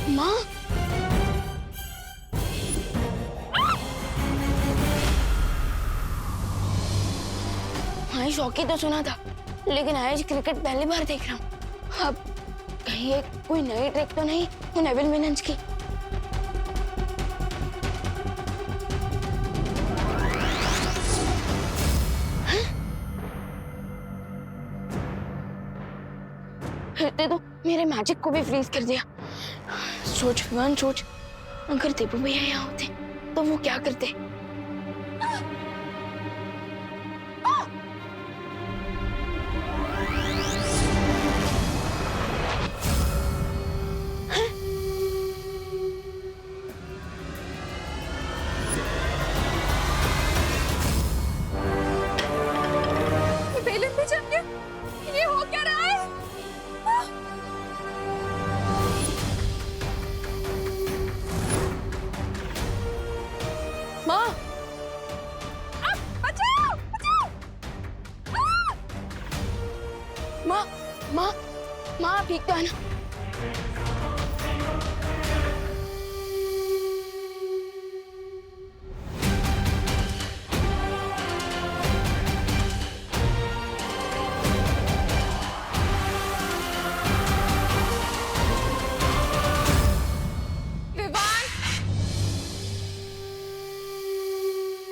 माँ, हाँ शौकी तो सुना था, लेकिन आज क्रिकेट पहली बार देख रहा हूँ। अब कहीं ये कोई नई ट्रिक तो नहीं वो नेविल मिनन्स की? फिर तो मेरे मैजिक को भी फ्रीज कर दिया। सोच विवान सोच, अगर दीपू भैया यहाँ होते तो वो क्या करते? ये हो क्या रहा है? माँ, बचाओ बचाओ! माँ, माँ, माँ आप ठीक तो है ना?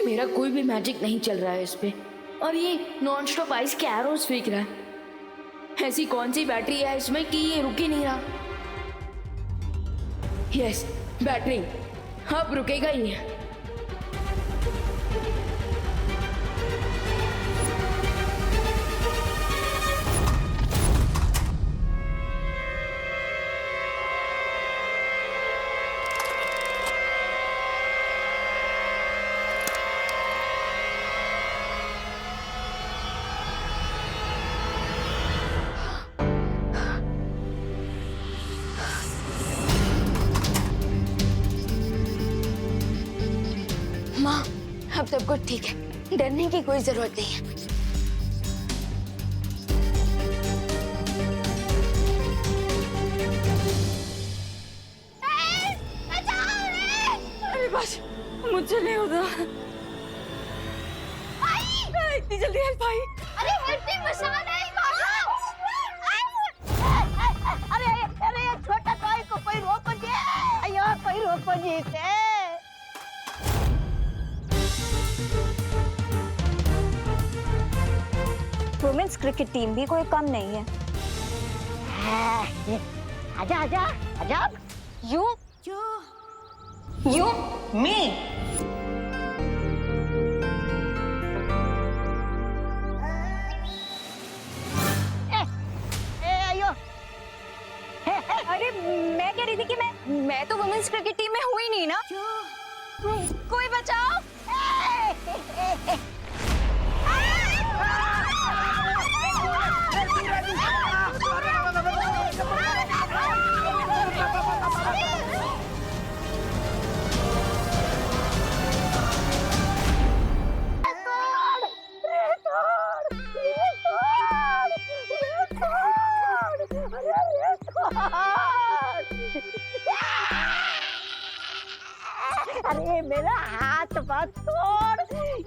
मेरा कोई भी मैजिक नहीं चल रहा है इस पे, और ये नॉन स्टॉप आइस के एरोज फेंक रहा है। ऐसी कौन सी बैटरी है इसमें कि ये रुक ही नहीं रहा? यस, बैटरी अब रुकेगा ही है। माँ, अब सब कुछ ठीक है, डरने की कोई जरूरत नहीं है। अरे बस मुझसे नहीं होता। इतनी जल्दी हेल्प आई? अरे हेल्प मसान है। अरे अरे छोटा टॉय को कोई रोको जी। अयो कोई रोको जी इसे। वुमेन्स क्रिकेट टीम भी कोई कम नहीं है। आजा आजा आजा। यू मी। अयो। अरे मैं कह रही थी कि मैं तो वुमेन्स क्रिकेट टीम में हुई नहीं ना। कोई बचाओ। अरे मेरा हाथ मत तोड़,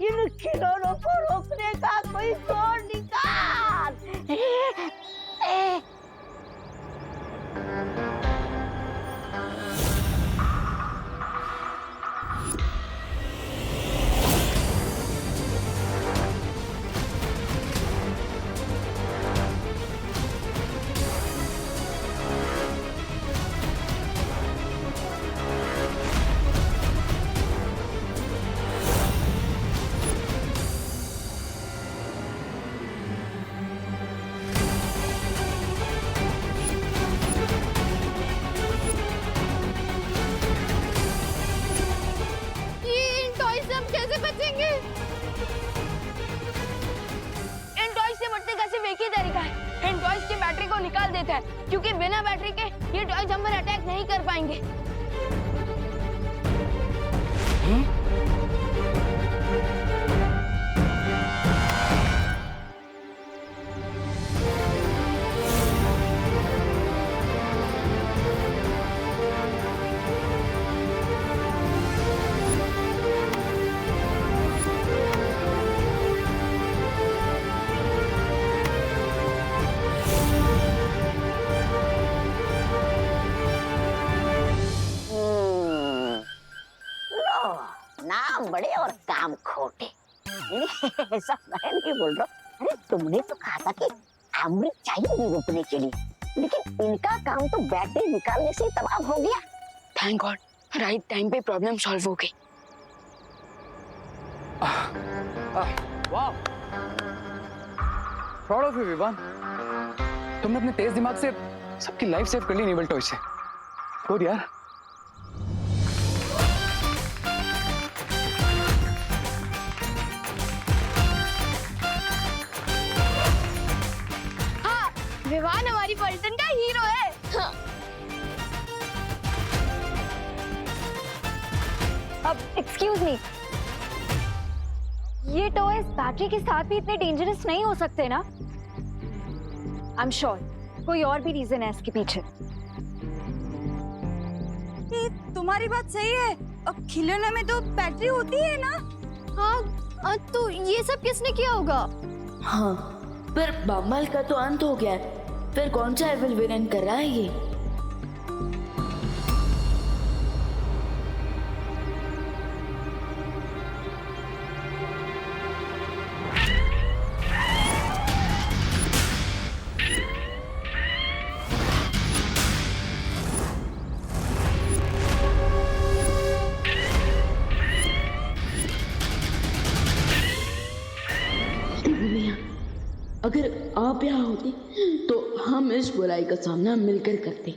इन खिलौनों को रोकने का कोई जोर निकाल। बैटरी को निकाल देता है, क्योंकि बिना बैटरी के ये टॉयज हम पर अटैक नहीं कर पाएंगे। नाम बड़े और काम खोटे। ऐसा मैं नहीं बोल रहा। अरे तुमने तो कहा था कि अमृत चाहिए रोकने के लिए, लेकिन इनका काम तो बैटरी निकालने से तमाम हो गया। थैंक गॉड, राइट टाइम पे प्रॉब्लम सॉल्व हो गई। वाह, प्राउड ऑफ यू विवान। तुमने अपने तेज दिमाग से सबकी लाइफ सेव कर ली नेवल टॉय से। गुड यार। हाँ, विवान हमारी पलटन का हीरो है। हाँ। अब एक्सक्यूज मी, ये टॉयज बैटरी के साथ भी इतने डेंजरस नहीं हो सकते ना? आई एम श्योर कोई और भी रीजन है इसके पीछे। तुम्हारी बात सही है, अब खिलौने में तो बैटरी होती है ना। हाँ, तो ये सब किसने किया होगा? हाँ, पर बम्बल का तो अंत हो गया है, फिर कौन सा एविल विलन कर रहा है ये? अगर आप यहाँ होती तो हम इस बुराई का सामना मिलकर करते।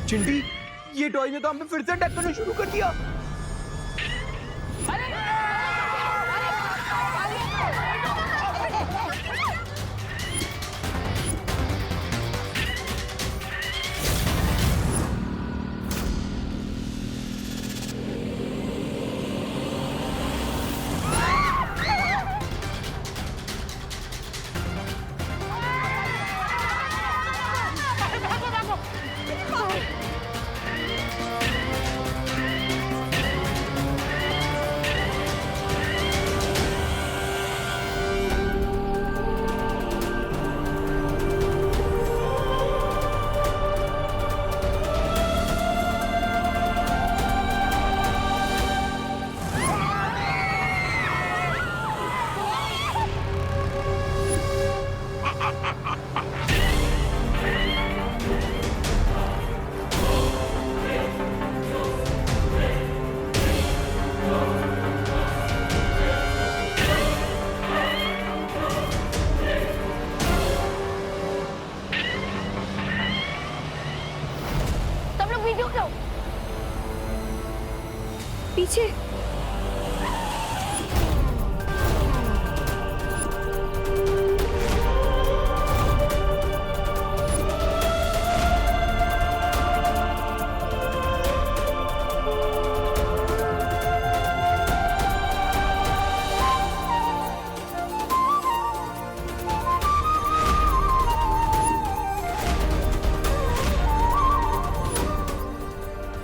चिंटी, ये टॉय ने तो हमें फिर से अटैक करना शुरू कर दिया। पीछे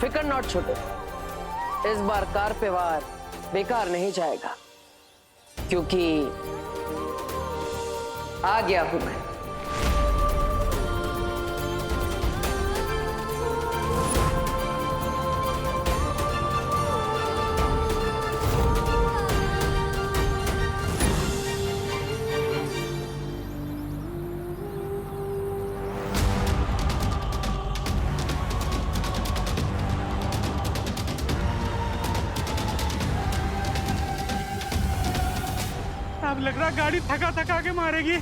फिकर नॉट छोटे, इस बार कार पे वार बेकार नहीं जाएगा, क्योंकि आ गया हूं मैं। अब लग रहा गाड़ी थका थका के मारेगी।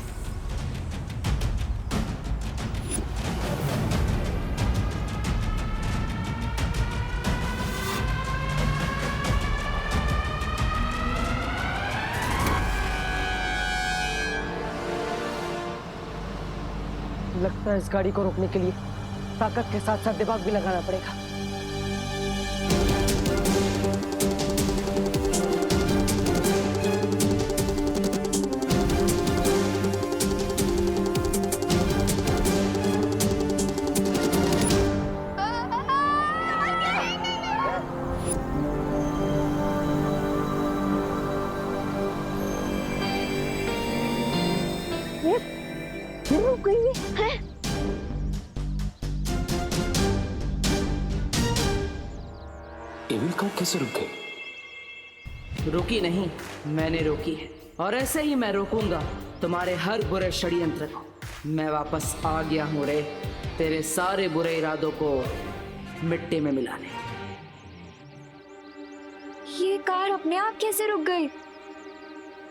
लगता है इस गाड़ी को रोकने के लिए ताकत के साथ साथ दिमाग भी लगाना पड़ेगा। फिर रुक गई है? एविल कार कैसे रुक गई? रुकी नहीं, मैंने रोकी है और ऐसे ही मैं रोकूंगा तुम्हारे हर बुरे षड्यंत्र को। मैं वापस आ गया हूँ रे, तेरे सारे बुरे इरादों को मिट्टी में मिलाने। ये कार अपने आप कैसे रुक गई?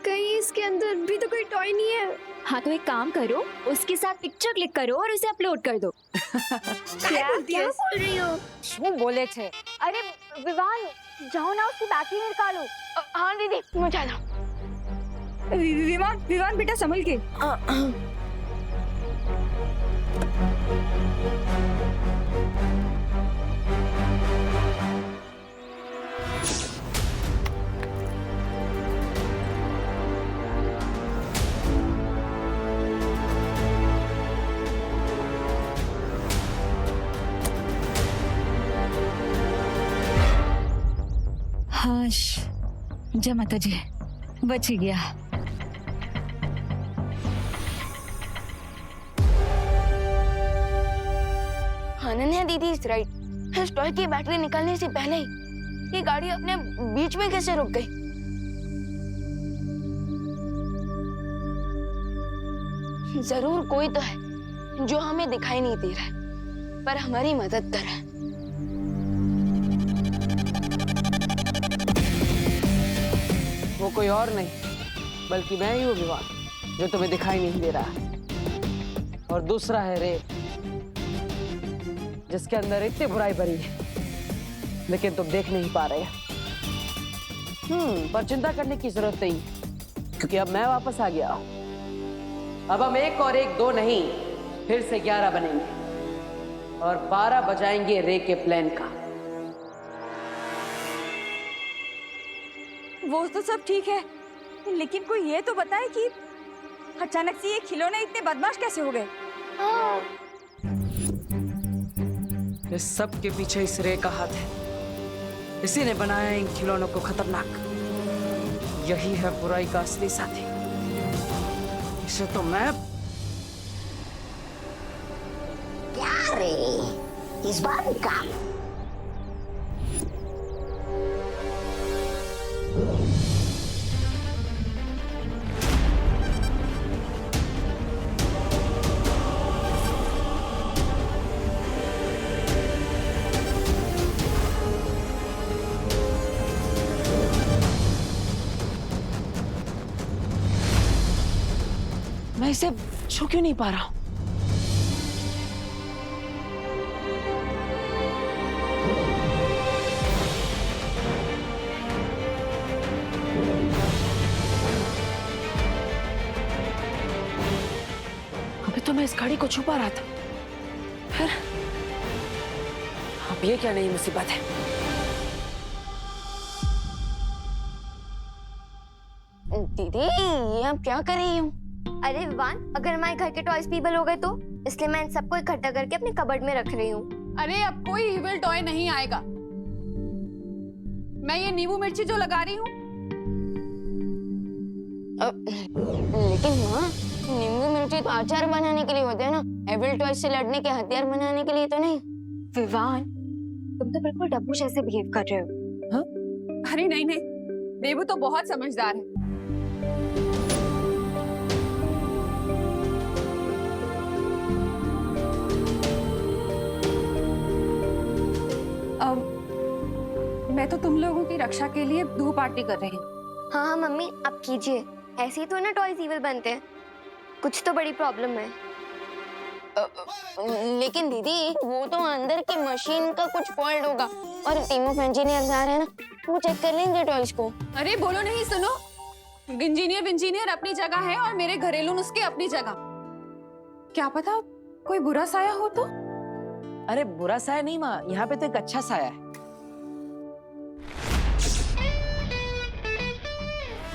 कहीं इसके अंदर भी तो कोई टॉय नहीं है। हाँ तो एक काम करो, उसके साथ पिक्चर क्लिक करो और उसे अपलोड कर दो। क्या बोल रही हो? वो बोले थे। अरे विवान, जाओ ना उसकी बैटरी निकालो। हाँ दीदी, मैं जा रहा हूँ। विवान विवान बेटा संभल के। हाश, जय माता जी, बच गया। अनन्या दीदी इज राइट। इस टॉय की बैटरी निकलने से पहले ही ये गाड़ी अपने बीच में कैसे रुक गई? जरूर कोई तो है जो हमें दिखाई नहीं दे रहा है पर हमारी मदद कर रहा है। वो कोई और नहीं बल्कि मैं ही हूँ विवान, जो तुम्हें दिखाई नहीं दे रहा। और दूसरा है रे, जिसके अंदर इतनी बुराई भरी है लेकिन तुम देख नहीं पा रहे। पर चिंता करने की जरूरत नहीं, क्योंकि अब मैं वापस आ गया हूं। अब हम 1 और 1 2 नहीं, फिर से 11 बनेंगे और 12 बजाएंगे रे के प्लान का। वो तो सब ठीक है, लेकिन कोई ये तो बताए कि अचानक से ये खिलौने इतने बदमाश कैसे हो गए? इस सब के पीछे इस रे का हाथ है। इसी ने बनाया इन खिलौनों को खतरनाक। यही है बुराई का असली साथी। इसे तो मैं क्या रे, इस बार भी काम? मैं इसे छू क्यों नहीं पा रहा हूं? अभी तो मैं इस गाड़ी को छुपा रहा था, फिर अब ये क्या नई मुसीबत है? दीदी ये आप क्या कर रही हो? अरे विवान, अगर हमारे घर के टॉयज पीबल हो गए तो, इसलिए मैं इन सबको इकट्ठा करके अपने कबर्ड में रख रही हूँ। अरे अब कोई इविल टॉय नहीं आएगा। मैं ये नींबू मिर्ची जो लगा रही हूँ, लेकिन माँ, नींबू मिर्ची तो अचार बनाने के लिए होते हैं ना, एविल टॉय से लड़ने के हथियार बनाने के लिए तो नहीं। विवान, तुम तो बिल्कुल डब्बू जैसे बिहेव कर रहे हो। हाँ? अरे नहीं नहीं, बेबू तो बहुत समझदार है। मैं तो तुम लोगों की रक्षा के लिए धूप आरती कर रही हूँ। हाँ हाँ मम्मी, आप कीजिए। ऐसे ही तो ना टॉयज इविल बनते हैं। कुछ तो बड़ी प्रॉब्लम है। लेकिन दीदी वो तो अंदर की मशीन का कुछ फॉल्ट होगा और टीम ऑफ इंजीनियर्स आ रहे हैं ना, वो चेक कर लेंगे टॉयज को। अरे बोलो नहीं, सुनो, इंजीनियर अपनी जगह है और मेरे घरेलू नुस्खे अपनी जगह। क्या पता कोई बुरा साया हो तो? अरे बुरा साया नहीं माँ, यहाँ पे तो एक अच्छा साया है।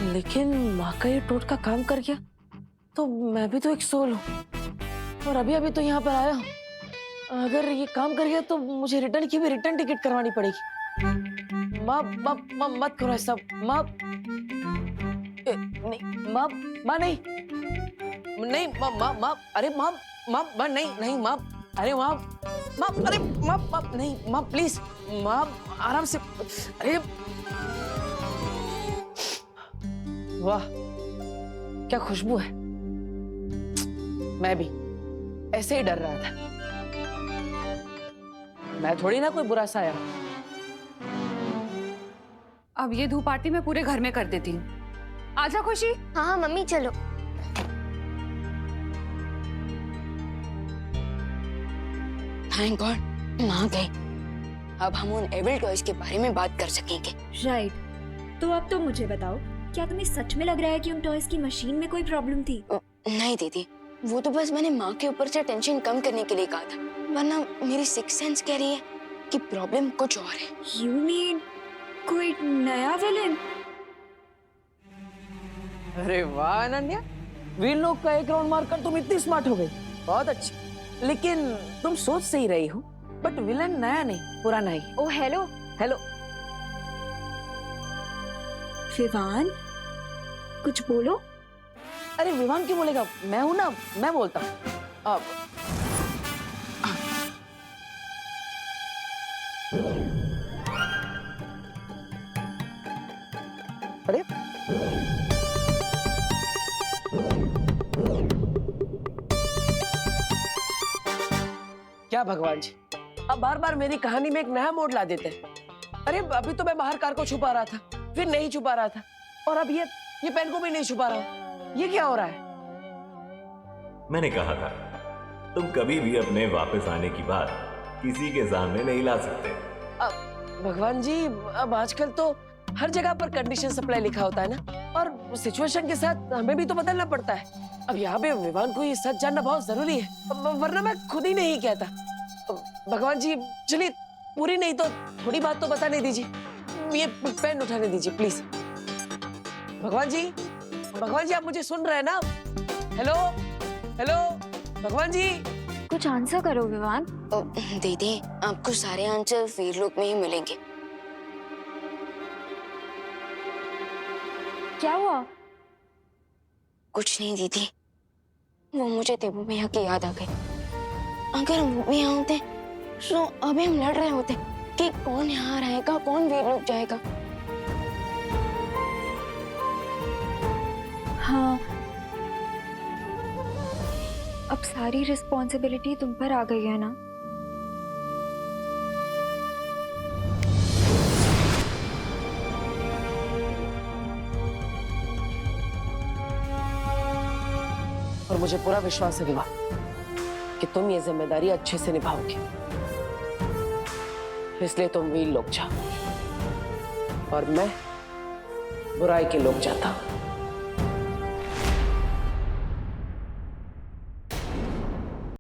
लेकिन माँ का ये टोटका काम कर गया तो मैं भी तो एक सोल हूँ और अभी अभी तो यहाँ पर आया हूँ। अगर ये काम कर गया तो मुझे रिटर्न की भी रिटर्न टिकट करवानी पड़ेगी। माँ माँ माँ मत करो ऐसा। माँ नहीं, माँ माँ नहीं। नहीं माँ माँ माँ अरे माँ माँ माँ नहीं नहीं माँ अरे माँ माँ अरे माँ माँ नहीं माँ प्लीज माँ आराम से अरे वाह क्या खुशबू है। मैं भी ऐसे ही डर रहा था। मैं थोड़ी ना कोई बुरा साया। अब ये धूप आरती मैं पूरे घर में कर देती हूँ। आजा खुशी। हाँ हाँ मम्मी चलो। थैंक गॉड माँ गई। अब हम उन एविल टॉयज के बारे में बात कर सकेंगे। राइट। तो अब तो मुझे बताओ, क्या तुम्हें सच में लग रहा है कि उन टॉयज की मशीन में कोई प्रॉब्लम थी? नहीं दीदी, वो तो बस मैंने माँ के ऊपर से टेंशन कम करने के लिए कहा था, वरना मेरी सिक्स सेंस कह रही है कि प्रॉब्लम कुछ और है। You mean कोई नया विलन? अरे वाह अनन्या, वीर लोग का एक राउंड मारकर तुम इतनी स्मार्ट हो गई। बहुत अच्छी। लेकिन तुम सोच सही रही हो, बट विलन नया नहीं पुराना ही। ओ हेलो। हेलो। विवान, कुछ बोलो। अरे विवान क्यों बोलेगा, मैं हूं ना, मैं बोलता हूँ। अब अरे क्या भगवान जी, अब बार बार मेरी कहानी में एक नया मोड़ ला देते हैं। अरे अभी तो मैं बाहर कार को छुपा रहा था, फिर नहीं छुपा रहा था, और अब ये पेन को भी नहीं छुपा रहा। ये क्या हो रहा है? मैंने कहा था तुम कभी भी अपने वापस आने की बात किसी के सामने नहीं ला सकते। अब भगवान जी, अब आजकल तो हर जगह पर कंडीशन सप्लाई लिखा होता है ना, और सिचुएशन के साथ हमें भी तो बदलना पड़ता है। अब यहाँ पे विवान को ये सच जानना बहुत जरूरी है, वरना मैं खुद ही नहीं कहता। भगवान जी चलिए, पूरी नहीं तो थोड़ी बात तो बताने दीजिए। ये पेन उठाने दीजिए प्लीज। भगवान जी, भगवान जी आप मुझे सुन रहे हैं ना? हेलो हेलो भगवान जी, कुछ आंसर करो विवान। दीदी आपको सारे आंसर वीरलोक में ही मिलेंगे। क्या हुआ? कुछ नहीं दीदी, वो मुझे देवू भैया की याद आ गई। अगर वो भी यहाँ होते तो अभी हम लड़ रहे होते कि कौन यहाँ रहेगा, कौन वीरलोक जाएगा। हाँ, अब सारी रिस्पॉन्सिबिलिटी तुम पर आ गई है ना। और मुझे पूरा विश्वास है विवाह कि तुम ये जिम्मेदारी अच्छे से निभाओगे, इसलिए तुम वीर लोग जाओ और मैं बुराई के लोग जाता हूं।